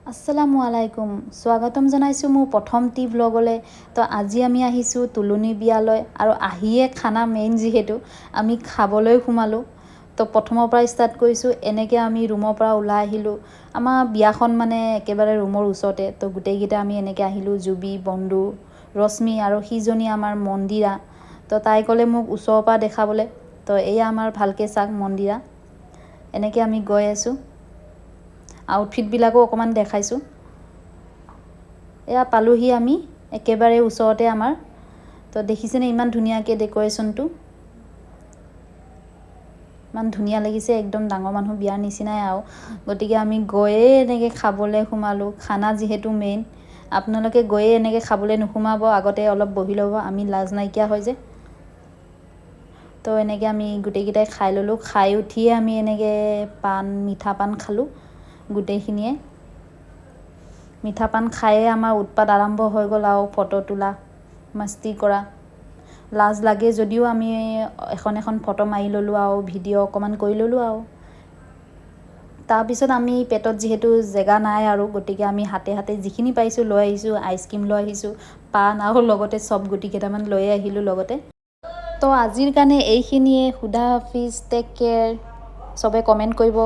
আসসালামু আলাইকুম স্বাগতম জনাইছোঁ মোৰ প্ৰথম টি ব্লগলৈ তো আজি আমি আহিছোঁ তুলনি বিয়ালৈ আৰু আহিয়ে খানা মেইন যিহেতু আমি খাবলৈ সোমালোঁ তো প্ৰথমৰ পৰা ষ্টাৰ্ট কৰিছোঁ এনেকৈ আমি ৰুমৰ পৰা ওলাই আহিলোঁ আমাৰ বিয়াখন মানে একেবাৰে ৰুমৰ ওচৰতে তো গোটেইকেইটা আমি এনেকৈ আহিলোঁ জুবি বন্ধু ৰশ্মি আৰু সিজনী আমাৰ মন্দিৰা তো তাই ক'লে মোক ওচৰৰ পৰা দেখাবলৈ তো এয়া আমাৰ ভালকৈ চাওক মন্দিৰা এনেকৈ আমি গৈ আছোঁ আউটফিটবিলাকো অকণমান দেখাইছোঁ এয়া পালোহি আমি একেবাৰে ওচৰতে আমাৰ তো দেখিছেনে ইমান ধুনীয়াকৈ ডেক'ৰেশ্যনটো ইমান ধুনীয়া লাগিছে একদম ডাঙৰ মানুহ বিয়াৰ নিচিনাই আৰু গতিকে আমি গৈয়ে এনেকৈ খাবলৈ সোমালোঁ খানা যিহেতু মেইন আপোনালোকে গৈয়ে এনেকৈ খাবলৈ নোসোমাব আগতে অলপ বহি ল'ব আমি লাজ নাইকিয়া হয় যে তো এনেকৈ আমি গোটেইকেইটাই খাই ল'লোঁ খাই উঠিয়ে আমি এনেকৈ মিঠা পান খালোঁ গোটেইখিনিয়ে মিঠা পান খায়ে আমাৰ উৎপাত আৰম্ভ হৈ গ'ল আৰু ফটো তোলা মস্তি কৰা লাজ লাগে যদিও আমি এখন ফটো মাৰি ল'লোঁ আৰু ভিডিঅ' অকণমান কৰি ল'লোঁ আৰু তাৰপিছত আমি পেটত যিহেতু জেগা নাই আৰু গতিকে আমি হাতে হাতে যিখিনি পাৰিছোঁ লৈ আহিছোঁ আইচক্ৰীম লৈ আহিছোঁ পান আৰু লগতে চব গুটি কেইটামান লৈ আহিলোঁ লগতে তো আজিৰ কাৰণে এইখিনিয়ে খুদা হাফিজ টেক কেয়াৰ চবে কমেণ্ট কৰিব